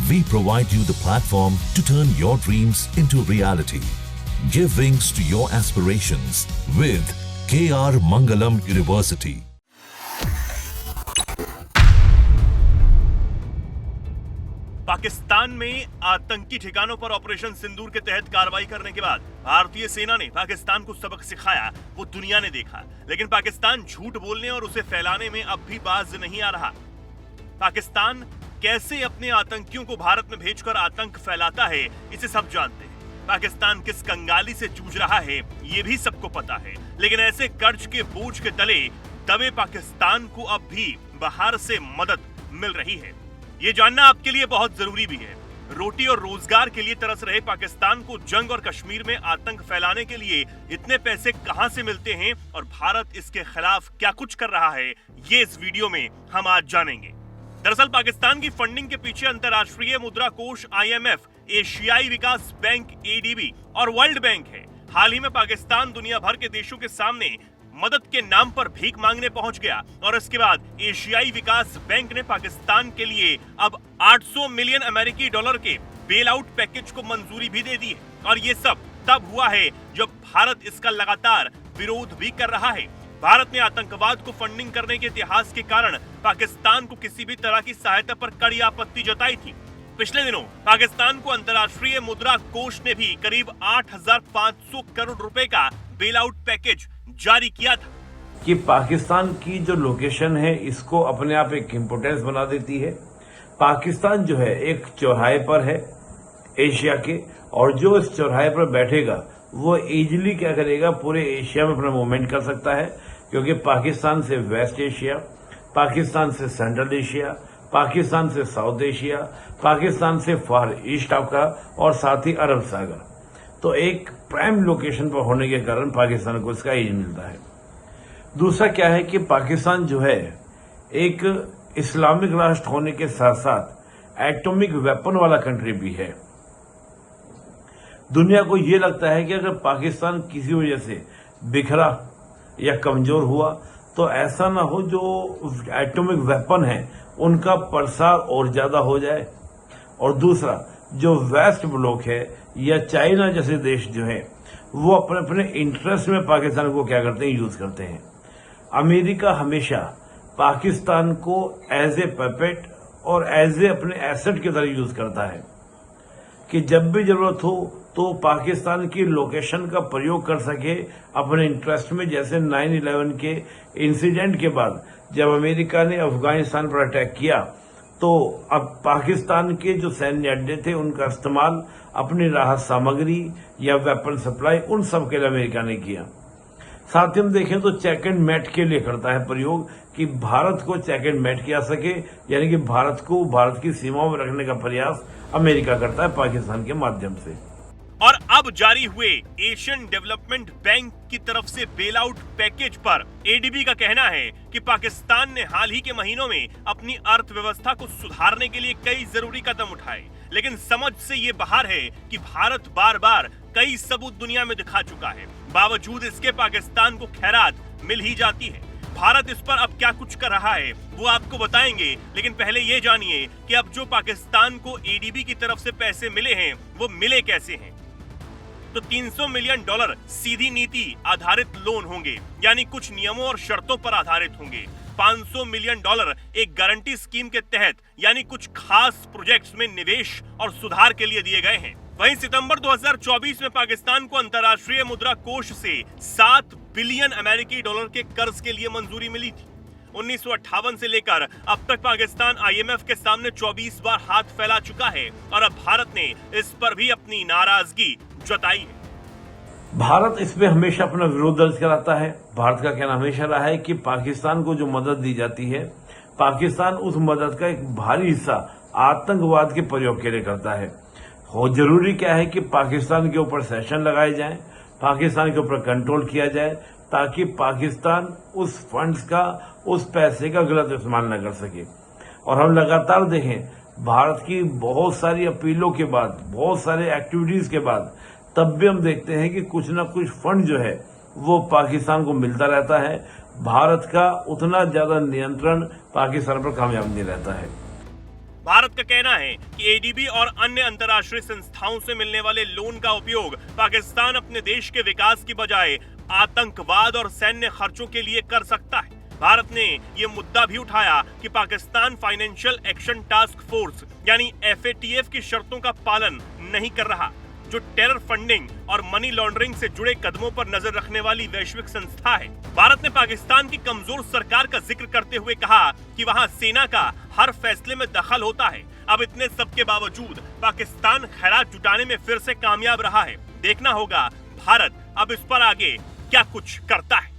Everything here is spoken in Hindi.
We provide you the platform to turn your dreams into reality. Give wings to your aspirations with KR Mangalam University. Pakistan में आतंकी ठिकानों पर ऑपरेशन सिंदूर के तहत कार्रवाई करने के बाद भारतीय सेना ने पाकिस्तान को सबक सिखाया, वो दुनिया ने देखा। लेकिन पाकिस्तान झूठ बोलने और उसे फैलाने में अब भी बाज नहीं आ रहा। पाकिस्तान कैसे अपने आतंकियों को भारत में भेजकर आतंक फैलाता है, इसे सब जानते हैं। पाकिस्तान किस कंगाली से जूझ रहा है, ये भी सबको पता है। लेकिन ऐसे कर्ज के बोझ के तले दबे पाकिस्तान को अब भी बाहर से मदद मिल रही है, ये जानना आपके लिए बहुत जरूरी भी है। रोटी और रोजगार के लिए तरस रहे पाकिस्तान को जंग और कश्मीर में आतंक फैलाने के लिए इतने पैसे कहां से मिलते हैं और भारत इसके खिलाफ क्या कुछ कर रहा है, ये इस वीडियो में हम आज जानेंगे। दरअसल पाकिस्तान की फंडिंग के पीछे अंतर्राष्ट्रीय मुद्रा कोष IMF, एशियाई विकास बैंक ADB और वर्ल्ड बैंक है। हाल ही में पाकिस्तान दुनिया भर के देशों के सामने मदद के नाम पर भीख मांगने पहुंच गया और इसके बाद एशियाई विकास बैंक ने पाकिस्तान के लिए अब 800 मिलियन अमेरिकी डॉलर के बेल आउट पैकेज को मंजूरी भी दे दी है। और ये सब तब हुआ है जब भारत इसका लगातार विरोध भी कर रहा है। भारत ने आतंकवाद को फंडिंग करने के इतिहास के कारण पाकिस्तान को किसी भी तरह की सहायता पर कड़ी आपत्ति जताई थी। पिछले दिनों पाकिस्तान को अंतर्राष्ट्रीय मुद्रा कोष ने भी करीब 8,500 करोड़ रुपए का बेल आउट पैकेज जारी किया था। कि पाकिस्तान की जो लोकेशन है इसको अपने आप एक इम्पोर्टेंस बना देती है। पाकिस्तान जो है एक चौराहे पर है एशिया के, और जो इस चौराहे पर बैठेगा वो इजीली क्या करेगा, पूरे एशिया में अपना मूवमेंट कर सकता है। क्योंकि पाकिस्तान से वेस्ट एशिया, पाकिस्तान से सेंट्रल एशिया, पाकिस्तान से साउथ एशिया, पाकिस्तान से फार ईस्ट अफ्रीका और साथ ही अरब सागर, तो एक प्राइम लोकेशन पर होने के कारण पाकिस्तान को इसका एज मिलता है। दूसरा क्या है कि पाकिस्तान जो है एक इस्लामिक राष्ट्र होने के साथ साथ एटॉमिक वेपन वाला कंट्री भी है। दुनिया को यह लगता है कि अगर पाकिस्तान किसी वजह से बिखरा या कमजोर हुआ तो ऐसा ना हो जो एटॉमिक वेपन है उनका प्रसार और ज्यादा हो जाए। और दूसरा, जो वेस्ट ब्लॉक है या चाइना जैसे देश जो है वो अपने अपने इंटरेस्ट में पाकिस्तान को क्या करते हैं, यूज करते हैं। अमेरिका हमेशा पाकिस्तान को एज ए पपेट और एज ए अपने एसेट की तरह यूज करता है कि जब भी जरूरत हो तो पाकिस्तान की लोकेशन का प्रयोग कर सके अपने इंटरेस्ट में। जैसे 9/11 के इंसिडेंट के बाद जब अमेरिका ने अफगानिस्तान पर अटैक किया तो अब पाकिस्तान के जो सैन्य अड्डे थे उनका इस्तेमाल अपनी राहत सामग्री या वेपन सप्लाई उन सब के लिए अमेरिका ने किया। साथ ही हम देखें तो चेक एंड मेट के लिए करता है प्रयोग कि भारत को चेक एंड मेट किया सके, यानी कि भारत को भारत की सीमाओं में रखने का प्रयास अमेरिका करता है पाकिस्तान के माध्यम से। और अब जारी हुए एशियन डेवलपमेंट बैंक की तरफ से बेल आउट पैकेज पर ADB का कहना है कि पाकिस्तान ने हाल ही के महीनों में अपनी अर्थव्यवस्था को सुधारने के लिए कई जरूरी कदम उठाए, लेकिन समझ से ये बाहर है कि भारत बार बार कई सबूत दुनिया में दिखा चुका है, बावजूद इसके पाकिस्तान को खैरात मिल ही जाती है। भारत इस पर अब क्या कुछ कर रहा है वो आपको बताएंगे, लेकिन पहले ये जानिए कि अब जो पाकिस्तान को ADB की तरफ से पैसे मिले हैं वो मिले कैसे हैं। तो 300 मिलियन डॉलर सीधी नीति आधारित लोन होंगे, यानी कुछ नियमों और शर्तों पर आधारित होंगे। 500 मिलियन डॉलर एक गारंटी स्कीम के तहत, यानी कुछ खास प्रोजेक्ट्स में निवेश और सुधार के लिए दिए गए हैं। वहीं सितंबर 2024 में पाकिस्तान को अंतर्राष्ट्रीय मुद्रा कोष से 7 बिलियन अमेरिकी डॉलर के कर्ज के लिए मंजूरी मिली थी। 1958 से लेकर अब तक पाकिस्तान IMF के सामने 24 बार हाथ फैला चुका है और अब भारत ने इस पर भी अपनी नाराजगी जताई है। भारत इसमें हमेशा अपना विरोध दर्ज कराता है। भारत का कहना हमेशा रहा है कि पाकिस्तान को जो मदद दी जाती है, पाकिस्तान उस मदद का एक भारी हिस्सा आतंकवाद के प्रयोग के लिए करता है। हो जरूरी क्या है कि पाकिस्तान के ऊपर सैंक्शन लगाए जाएं, पाकिस्तान के ऊपर कंट्रोल किया जाए, ताकि पाकिस्तान उस फंड्स का, उस पैसे का गलत इस्तेमाल न कर सके। और हम लगातार देखें भारत की बहुत सारी अपीलों के बाद, बहुत सारे एक्टिविटीज के बाद, तब भी हम देखते हैं कि कुछ न कुछ फंड जो है वो पाकिस्तान को मिलता रहता है। भारत का उतना ज्यादा नियंत्रण पाकिस्तान पर कामयाब नहीं रहता है। भारत का कहना है कि एडीबी और अन्य अंतर्राष्ट्रीय संस्थाओं से मिलने वाले लोन का उपयोग पाकिस्तान अपने देश के विकास की बजाय आतंकवाद और सैन्य खर्चों के लिए कर सकता है। भारत ने ये मुद्दा भी उठाया कि Pakistan financial action task force यानी FATF की शर्तों का पालन नहीं कर रहा, जो टेरर फंडिंग और मनी लॉन्ड्रिंग से जुड़े कदमों पर नजर रखने वाली वैश्विक संस्था है। भारत ने पाकिस्तान की कमजोर सरकार का जिक्र करते हुए कहा कि वहां सेना का हर फैसले में दखल होता है। अब इतने सब के बावजूद पाकिस्तान खैरात जुटाने में फिर से कामयाब रहा है। देखना होगा भारत अब इस पर आगे क्या कुछ करता है।